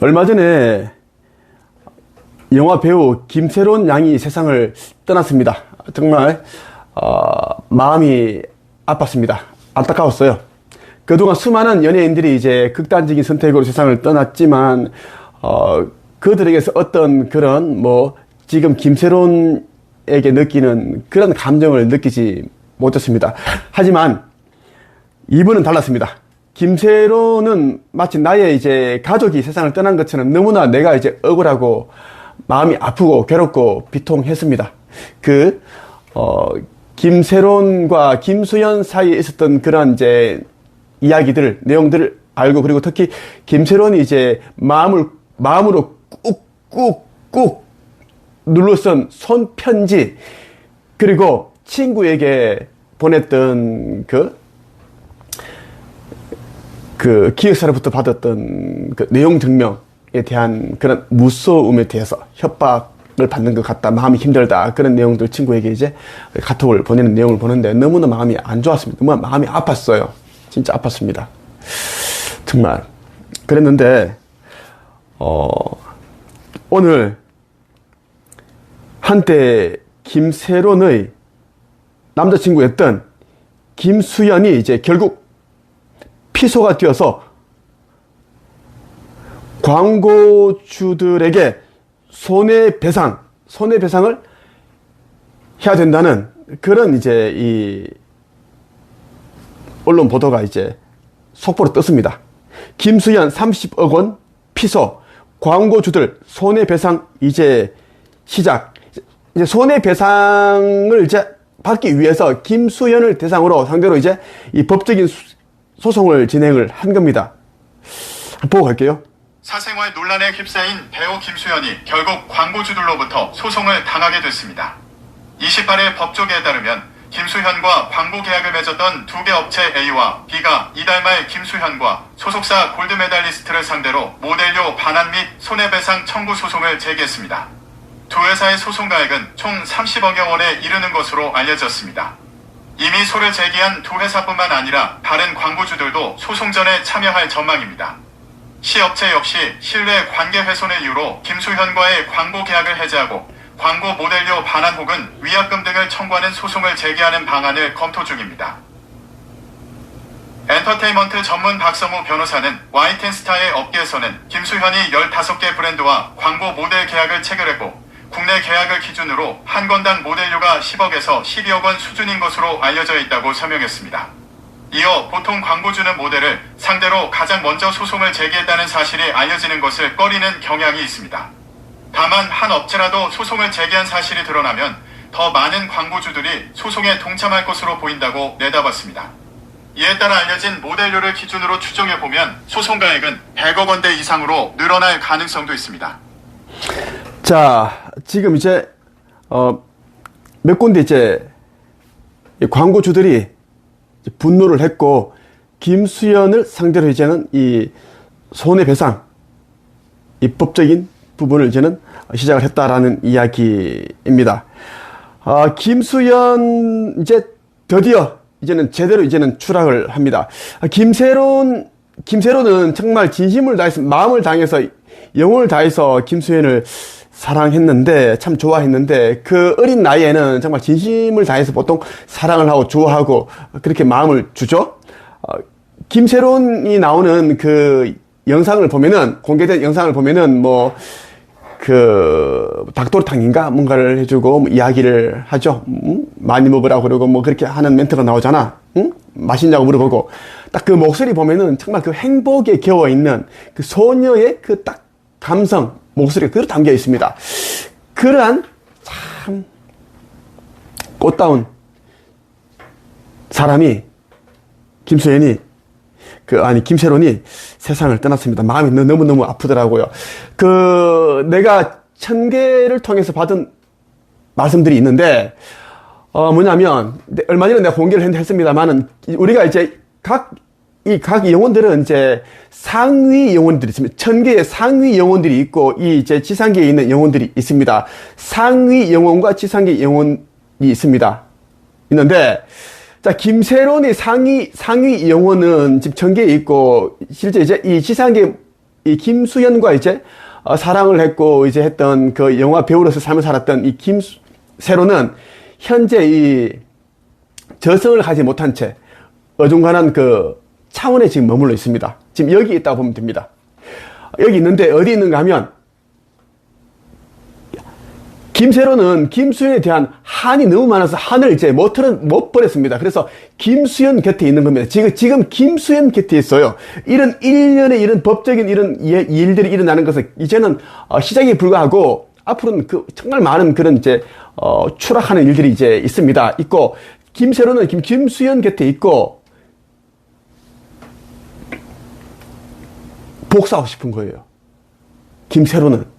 얼마 전에 영화 배우 김새론 양이 세상을 떠났습니다. 정말 마음이 아팠습니다. 안타까웠어요. 그동안 수많은 연예인들이 이제 극단적인 선택으로 세상을 떠났지만 그들에게서 어떤 그런 지금 김새론에게 느끼는 그런 감정을 느끼지 못했습니다. 하지만 이분은 달랐습니다. 김새론은 마치 나의 이제 가족이 세상을 떠난 것처럼 너무나 내가 이제 억울하고 마음이 아프고 괴롭고 비통했습니다. 김새론과 김수현 사이에 있었던 그런 이제 이야기들, 내용들을 알고, 그리고 특히 김새론이 이제 마음으로 꾹꾹꾹 눌러쓴 손편지, 그리고 친구에게 보냈던 그 기획사로부터 받았던 그 내용 증명에 대한 그런 무서움에 대해서 협박을 받는 것 같다, 마음이 힘들다, 그런 내용들 친구에게 이제 카톡을 보내는 내용을 보는데 너무나 마음이 안 좋았습니다. 너무나 마음이 아팠어요. 진짜 아팠습니다. 정말. 그랬는데, 오늘 한때 김새론의 남자친구였던 김수현이 이제 결국 피소가 되어서 광고주들에게 손해배상을 해야 된다는 그런 이제 이 언론 보도가 이제 속보로 떴습니다. 김수현 30억 원 피소, 광고주들 손해배상 이제 시작. 이제 손해배상을 이제 받기 위해서 김수현을 대상으로 상대로 이제 이 법적인 소송을 진행을 한 겁니다. 보고 갈게요. 사생활 논란에 휩싸인 배우 김수현이 결국 광고주들로부터 소송을 당하게 됐습니다. 28일 법조계에 따르면 김수현과 광고 계약을 맺었던 두 개 업체 A와 B가 이달 말 김수현과 소속사 골드메달리스트를 상대로 모델료 반환 및 손해배상 청구 소송을 제기했습니다. 두 회사의 소송 가액은 총 30억여 원에 이르는 것으로 알려졌습니다. 이미 소를 제기한 두 회사뿐만 아니라 다른 광고주들도 소송 전에 참여할 전망입니다. 시업체 역시 신뢰 관계 훼손을 이유로 김수현과의 광고 계약을 해제하고 광고 모델료 반환 혹은 위약금 등을 청구하는 소송을 제기하는 방안을 검토 중입니다. 엔터테인먼트 전문 박성우 변호사는 Y텐스타의 업계에서는 김수현이 15개 브랜드와 광고 모델 계약을 체결했고 국내 계약을 기준으로 한 건당 모델료가 10억에서 12억 원 수준인 것으로 알려져 있다고 설명했습니다. 이어 보통 광고주는 모델을 상대로 가장 먼저 소송을 제기했다는 사실이 알려지는 것을 꺼리는 경향이 있습니다. 다만 한 업체라도 소송을 제기한 사실이 드러나면 더 많은 광고주들이 소송에 동참할 것으로 보인다고 내다봤습니다. 이에 따라 알려진 모델료를 기준으로 추정해보면 소송 가액은 100억 원대 이상으로 늘어날 가능성도 있습니다. 자, 지금 이제 몇 군데 이제 광고주들이 분노를 했고 김수현을 상대로 이제는 이 손해배상 입법적인 부분을 이제는 시작을 했다라는 이야기입니다. 김수현 이제 드디어 이제는 제대로 이제는 추락을 합니다. 김새론은 정말 진심을 다해서 마음을 다해서 영혼을 다해서 김수현을 사랑했는데, 참 좋아했는데, 그 어린 나이에는 정말 진심을 다해서 보통 사랑을 하고 좋아하고 그렇게 마음을 주죠. 김새론이 나오는 그 영상을 보면은, 공개된 영상을 보면은 닭도리탕인가 뭔가를 해주고 이야기를 하죠. 많이 먹으라고 그러고 그렇게 하는 멘트가 나오잖아. 맛있냐고 물어보고 딱 그 목소리 보면은 정말 그 행복에 겨워 있는 그 소녀의 그 딱 감성 목소리가 그대로 담겨 있습니다. 그러한 참 꽃다운 사람이 김새론이 세상을 떠났습니다. 마음이 너무너무 아프더라고요. 내가 1000개를 통해서 받은 말씀들이 있는데, 뭐냐면, 얼마 전에 내가 공개를 했습니다만은, 우리가 이제 각 영혼들은 이제 상위 영혼들이 있습니다. 1000개의 상위 영혼들이 있고, 이제 지상계에 있는 영혼들이 있습니다. 상위 영혼과 지상계 영혼이 있는데, 자, 김새론의 상위 영혼은 지금 1000개 있고, 실제 이제 이 지상계 이 김수현과 이제 사랑을 했고 이제 했던 그 영화 배우로서 삶을 살았던 이 김세로는 현재 이 저승을 가지 못한 채 어중간한 그 차원에 지금 머물러 있습니다. 지금 여기 있다고 보면 됩니다. 여기 있는데 어디 있는가 하면 김세로는 김수현에 대한 한이 너무 많아서 한을 이제 못 버렸습니다. 그래서 김수현 곁에 있는 겁니다. 지금 김수현 곁에 있어요. 이런 일련의 이런 법적인 이런 일들이 일어나는 것은 이제는 시작에 불과하고 앞으로는 그 정말 많은 그런 이제 추락하는 일들이 이제 있습니다. 있고 김세로는 김수현 곁에 있고 복수하고 싶은 거예요. 김세로는.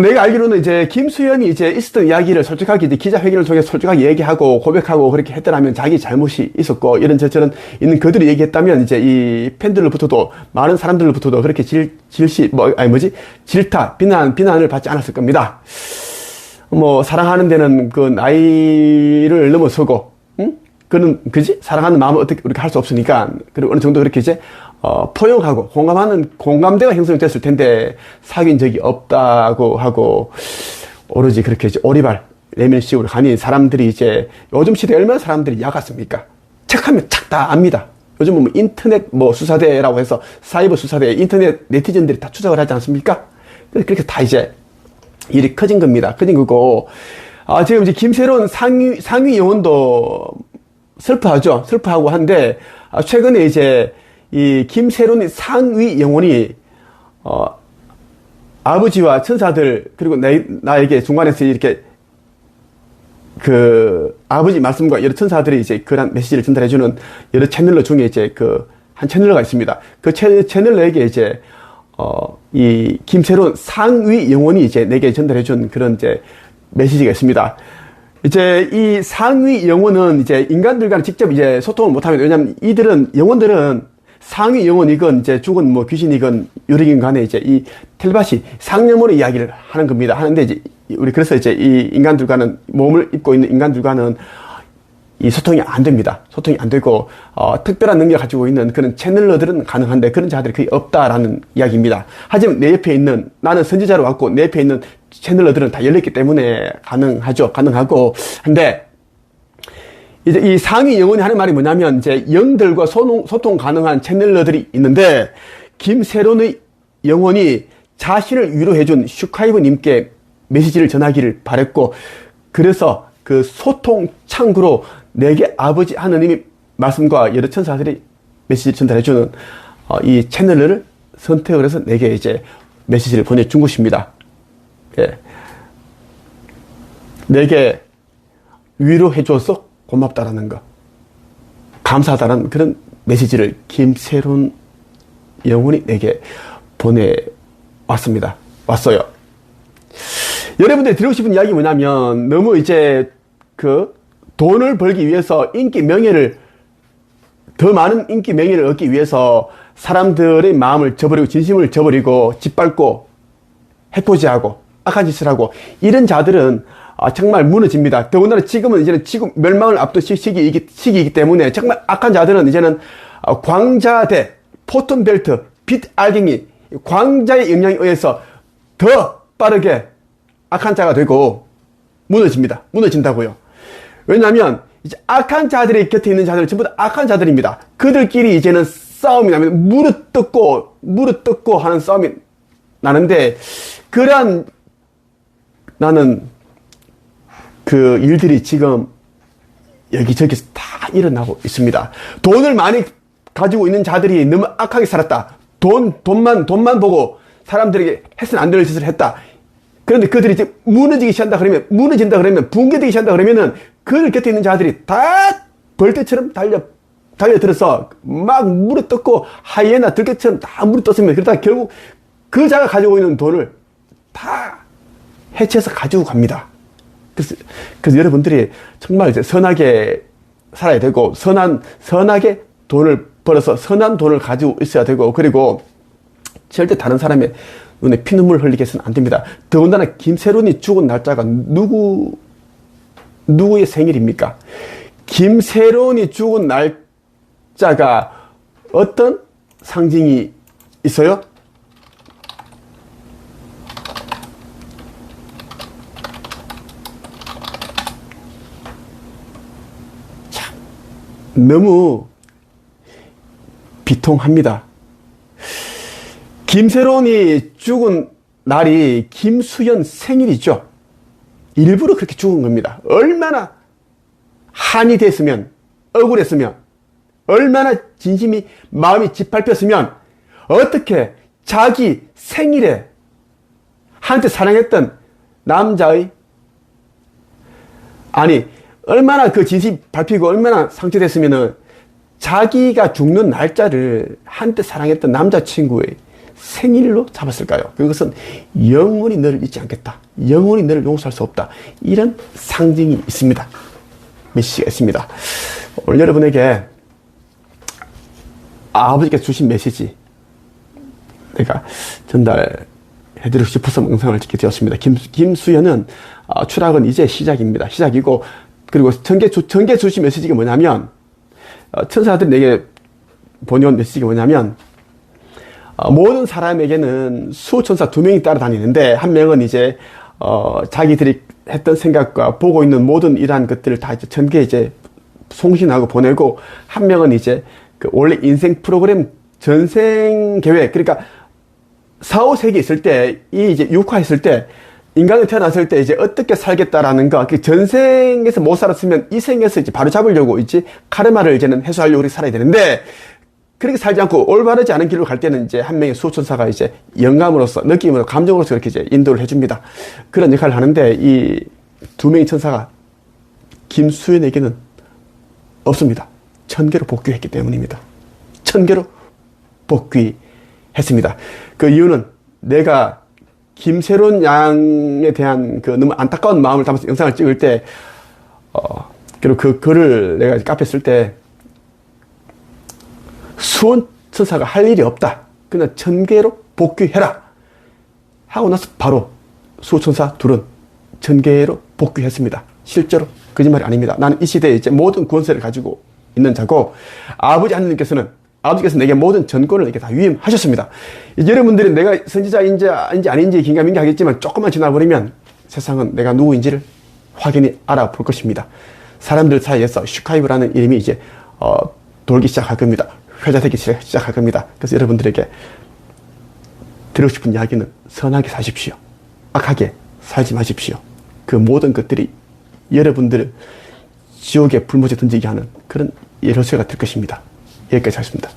내가 알기로는 이제 김수현이 이제 있었던 이야기를 솔직하게 이제 기자회견을 통해 솔직하게 얘기하고 고백하고 그렇게 했더라면 자기 잘못이 있었고 이런 저런 있는 그들이 얘기했다면 이제 이 팬들로부터도 많은 사람들로부터도 그렇게 질타, 비난을 받지 않았을 겁니다. 뭐, 사랑하는 데는 그 나이를 넘어서고, 그지? 사랑하는 마음을 어떻게 우리가 할 수 없으니까, 그리고 어느 정도 그렇게 이제, 포용하고, 공감대가 형성됐을 텐데, 사귄 적이 없다고 하고, 오로지 그렇게 이제 오리발, 내면식으로 가니 사람들이 이제, 요즘 시대에 얼마나 사람들이 약았습니까? 척하면 착 다 압니다. 요즘은 뭐 인터넷 뭐 수사대라고 해서, 사이버 수사대, 인터넷 네티즌들이 다 추적을 하지 않습니까? 그렇게 다 이제, 일이 커진 겁니다. 커진 거고, 지금 이제 김세로는 상위 영혼도 슬퍼하죠. 슬퍼하고 한데, 최근에 이제, 이 김세론의 상위 영혼이, 아버지와 천사들, 그리고 나에게 중간에서 이렇게, 아버지 말씀과 여러 천사들이 이제 그런 메시지를 전달해주는 여러 채널러 중에 이제 한 채널러가 있습니다. 그 채널러에게 이제, 이 김세론 상위 영혼이 이제 내게 전달해준 그런 이제 메시지가 있습니다. 이제 이 상위 영혼은 이제 인간들과는 직접 이제 소통을 못합니다. 왜냐하면 영혼들은 상위 영혼이건 이제 죽은 뭐 귀신이건 유령이건 간에 이제 이 텔레파시 상념으로 이야기를 하는 겁니다. 하는데 이제 그래서 이제 이 인간들과는 몸을 입고 있는 인간들과는 이 소통이 안 됩니다. 소통이 안 되고, 특별한 능력을 가지고 있는 그런 채널러들은 가능한데 그런 자들이 거의 없다라는 이야기입니다. 하지만 내 옆에 있는, 나는 선지자로 왔고 내 옆에 있는 채널러들은 다 열렸기 때문에 가능하고, 한데, 이제 이 상위 영혼이 하는 말이 뭐냐면, 이제 영들과 소통 가능한 채널러들이 있는데, 김세론의 영혼이 자신을 위로해준 슈카이브님께 메시지를 전하기를 바랬고, 그래서 그 소통 창구로 내게 아버지 하느님의 말씀과 여러 천사들이 메시지를 전달해주는 이 채널을 선택을 해서 내게 이제 메시지를 보내준 것입니다. 예. 내게 위로해줘서 고맙다라는 거, 감사하다는 그런 메시지를 김세론 영혼이 내게 왔어요. 여러분들이 드리고 싶은 이야기 뭐냐면, 너무 이제 돈을 벌기 위해서 더 많은 인기 명예를 얻기 위해서 사람들의 마음을 저버리고 진심을 저버리고 짓밟고 해코지하고 악한 짓을 하고 이런 자들은 정말 무너집니다. 더군다나 지금은 이제는 지구 멸망을 앞둔 시기이기 때문에 정말 악한 자들은 이제는 광자대, 포톤벨트, 빛 알갱이, 광자의 영향에 의해서 더 빠르게 악한 자가 되고 무너진다고요. 왜냐하면 이제 악한 자들의 곁에 있는 자들은 전부 다 악한 자들입니다. 그들끼리 이제는 싸움이 나면 무릎 뜯고 하는 싸움이 나는데, 그러한 나는 그 일들이 지금 여기저기서 다 일어나고 있습니다. 돈을 많이 가지고 있는 자들이 너무 악하게 살았다. 돈만 보고 사람들에게 해서는 안 될 짓을 했다. 그런데 그들이 이제 무너진다 그러면, 붕괴되기 시작한다 그러면은, 그들 곁에 있는 자들이 다 벌떼처럼 달려들어서 막 물에 뜯고, 하이에나 들개처럼 다 물에 떴습니다. 그러다 결국 그 자가 가지고 있는 돈을 다 해체해서 가지고 갑니다. 그래서 여러분들이 정말 이제 선하게 살아야 되고, 선하게 돈을 벌어서 선한 돈을 가지고 있어야 되고, 그리고 절대 다른 사람의 눈에 피눈물 흘리게 해서는 안 됩니다. 더군다나 김세론이 죽은 날짜가 누구의 생일입니까? 김세론이 죽은 날짜가 어떤 상징이 있어요? 참, 너무 비통합니다. 김세론이 죽은 날이 김수현 생일이죠. 일부러 그렇게 죽은 겁니다. 얼마나 한이 됐으면, 억울했으면, 얼마나 진심이, 마음이 짓밟혔으면, 어떻게 자기 생일에 한때 사랑했던 남자의, 아니, 얼마나 그 진심이 밟히고 얼마나 상처됐으면은 자기가 죽는 날짜를 한때 사랑했던 남자친구의 생일로 잡았을까요? 그것은 영원히 너를 잊지 않겠다. 영원히 너를 용서할 수 없다. 이런 상징이 있습니다. 메시지가 있습니다. 오늘 여러분에게 아버지께서 주신 메시지 내가 전달해드리고 싶어서 영상을 찍게 되었습니다. 김수현은 추락은 이제 시작입니다. 시작이고, 그리고 전개 주신 메시지가 뭐냐면, 천사들이 내게 보내온 메시지가 뭐냐면, 모든 사람에게는 수천사 2명이 따라다니는데, 한 명은 이제 자기들이 했던 생각과 보고 있는 모든 이러한 것들을 다 이제 전개 이제 송신하고 보내고, 한 명은 이제 그 원래 인생 프로그램 전생 계획, 그러니까 4, 5세기 있을 때, 이 이제 육화했을 때, 인간이 태어났을 때 이제 어떻게 살겠다라는 거, 그 전생에서 못 살았으면 이 생에서 이제 바로 잡으려고 이제 카르마를 이제는 해소하려고 그렇게 살아야 되는데, 그렇게 살지 않고 올바르지 않은 길로 갈 때는 이제 한 명의 수호천사가 이제 영감으로서, 느낌으로, 감정으로서 그렇게 이제 인도를 해줍니다. 그런 역할을 하는데, 이 2명의 천사가 김수현에게는 없습니다. 1000개로 복귀했기 때문입니다. 1000개로 복귀했습니다. 그 이유는 내가 김세론 양에 대한 그 너무 안타까운 마음을 담아서 영상을 찍을 때, 그리고 그 글을 내가 카페에 쓸 때, 수호천사가 할 일이 없다. 그냥 1000개로 복귀해라. 하고 나서 바로 수호천사 둘은 1000개로 복귀했습니다. 실제로 거짓말이 아닙니다. 나는 이 시대에 이제 모든 권세를 가지고 있는 자고, 아버지께서 내게 모든 전권을 이렇게 다 위임하셨습니다. 여러분들이 내가 선지자인지 아닌지 긴가민가 하겠지만 조금만 지나버리면 세상은 내가 누구인지를 확연히 알아볼 것입니다. 사람들 사이에서 슈카이브라는 이름이 이제 돌기 시작할 겁니다. 회자되기 시작할 겁니다. 그래서 여러분들에게 드리고 싶은 이야기는 선하게 사십시오. 악하게 살지 마십시오. 그 모든 것들이 여러분들을 지옥의 불못에 던지게 하는 그런 예로세가 될 것입니다. 여기까지 하겠습니다.